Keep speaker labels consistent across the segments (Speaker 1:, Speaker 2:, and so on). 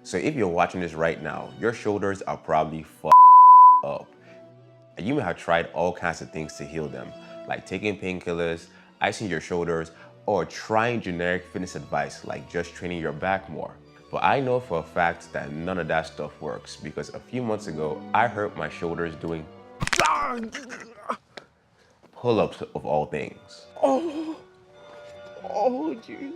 Speaker 1: So if you're watching this right now, your shoulders are probably up. And you may have tried all kinds of things to heal them, like taking painkillers, icing your shoulders, or trying generic fitness advice like just training your back more. But I know for a fact that none of that stuff works because a few months ago, I hurt my shoulders doing pull-ups of all things. Oh, geez.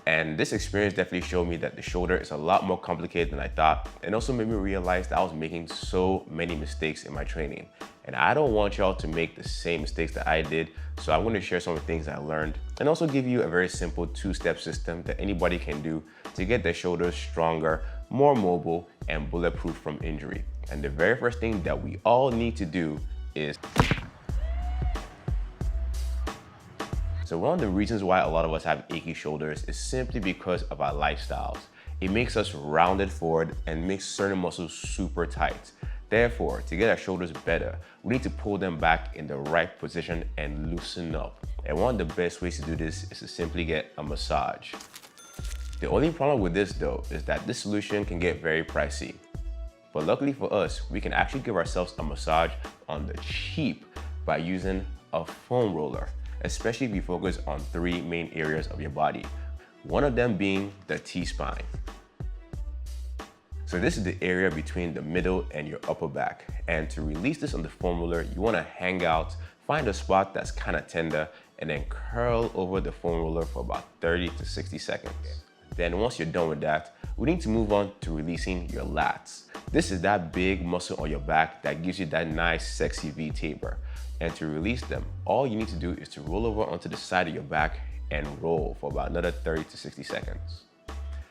Speaker 1: And this experience definitely showed me that the shoulder is a lot more complicated than I thought, and also made me realize that I was making so many mistakes in my training. And I don't want y'all to make the same mistakes that I did, so I'm going to share some of the things I learned and also give you a very simple two-step system that anybody can do to get their shoulders stronger, more mobile, and bulletproof from injury. And the very first thing that we all need to do is... So one of the reasons why a lot of us have achy shoulders is simply because of our lifestyles. It makes us rounded forward and makes certain muscles super tight. Therefore, to get our shoulders better, we need to pull them back in the right position and loosen up. And one of the best ways to do this is to simply get a massage. The only problem with this though is that this solution can get very pricey. But luckily for us, we can actually give ourselves a massage on the cheap by using a foam roller, especially if you focus on 3 main areas of your body, one of them being the T-spine. So this is the area between the middle and your upper back. And to release this on the foam roller, you wanna hang out, find a spot that's kinda tender, and then curl over the foam roller for about 30 to 60 seconds. Then once you're done with that, we need to move on to releasing your lats. This is that big muscle on your back that gives you that nice, sexy V taper. And to release them, all you need to do is to roll over onto the side of your back and roll for about another 30 to 60 seconds.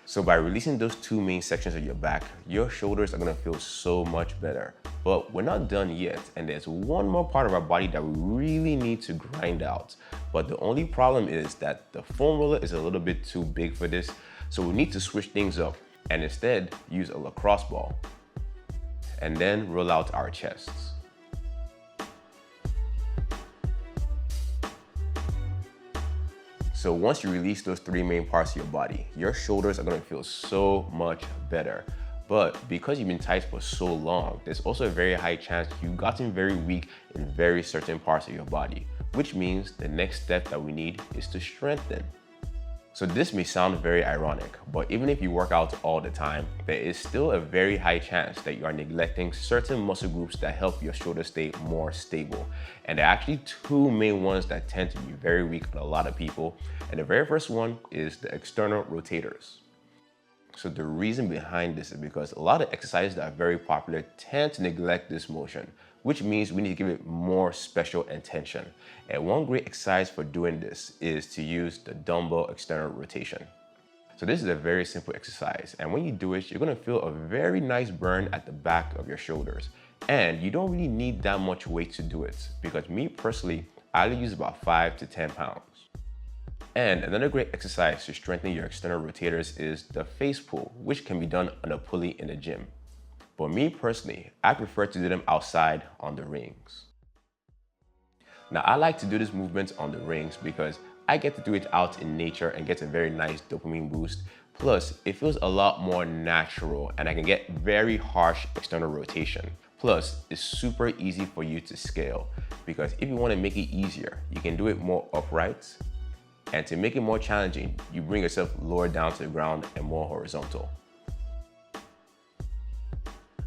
Speaker 1: So by releasing those 2 main sections of your back, your shoulders are gonna feel so much better. But we're not done yet, and there's one more part of our body that we really need to grind out. But the only problem is that the foam roller is a little bit too big for this, so we need to switch things up and instead use a lacrosse ball. And then roll out our chests. So once you release those 3 main parts of your body, your shoulders are gonna feel so much better. But because you've been tight for so long, there's also a very high chance you've gotten very weak in very certain parts of your body, which means the next step that we need is to strengthen. So this may sound very ironic, but even if you work out all the time, there is still a very high chance that you are neglecting certain muscle groups that help your shoulders stay more stable. And there are actually 2 main ones that tend to be very weak on a lot of people. And the very first one is the external rotators. So the reason behind this is because a lot of exercises that are very popular tend to neglect this motion, which means we need to give it more special attention. And one great exercise for doing this is to use the dumbbell external rotation. So this is a very simple exercise, and when you do it, you're gonna feel a very nice burn at the back of your shoulders. And you don't really need that much weight to do it, because me personally, I only use about 5 to 10 pounds. And another great exercise to strengthen your external rotators is the face pull, which can be done on a pulley in the gym. But me personally, I prefer to do them outside on the rings. Now I like to do this movement on the rings because I get to do it out in nature and get a very nice dopamine boost. Plus, it feels a lot more natural and I can get very harsh external rotation. Plus, it's super easy for you to scale because if you want to make it easier, you can do it more upright. And to make it more challenging, you bring yourself lower down to the ground and more horizontal.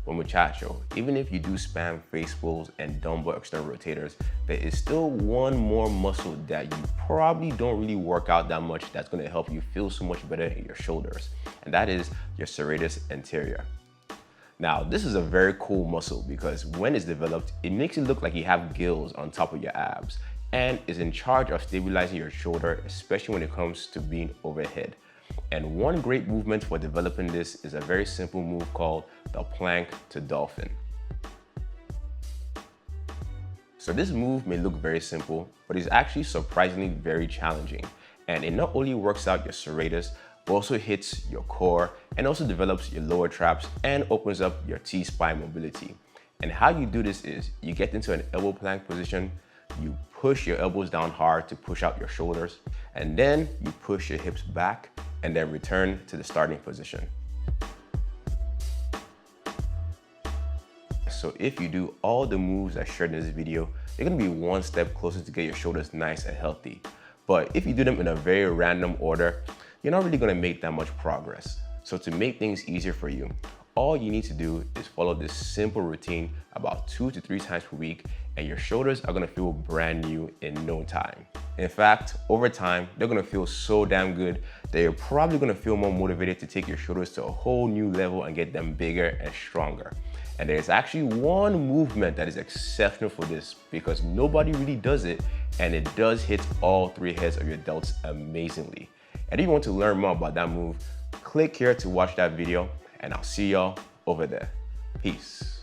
Speaker 1: But muchacho, even if you do spam face pulls and dumbbell external rotators, there is still one more muscle that you probably don't really work out that much that's gonna help you feel so much better in your shoulders. And that is your serratus anterior. Now, this is a very cool muscle because when it's developed, it makes it look like you have gills on top of your abs and is in charge of stabilizing your shoulder, especially when it comes to being overhead. And one great movement for developing this is a very simple move called the plank to dolphin. So this move may look very simple, but it's actually surprisingly very challenging. And it not only works out your serratus, but also hits your core and also develops your lower traps and opens up your T-spine mobility. And how you do this is you get into an elbow plank position, you push your elbows down hard to push out your shoulders, and then you push your hips back and then return to the starting position. So if you do all the moves I shared in this video, you're gonna be one step closer to get your shoulders nice and healthy. But if you do them in a very random order, you're not really gonna make that much progress. So to make things easier for you, all you need to do is follow this simple routine about 2 to 3 times per week, and your shoulders are gonna feel brand new in no time. In fact, over time, they're gonna feel so damn good that you're probably gonna feel more motivated to take your shoulders to a whole new level and get them bigger and stronger. And there's actually one movement that is exceptional for this because nobody really does it, and it does hit all 3 heads of your delts amazingly. And if you want to learn more about that move, click here to watch that video, and I'll see y'all over there. Peace.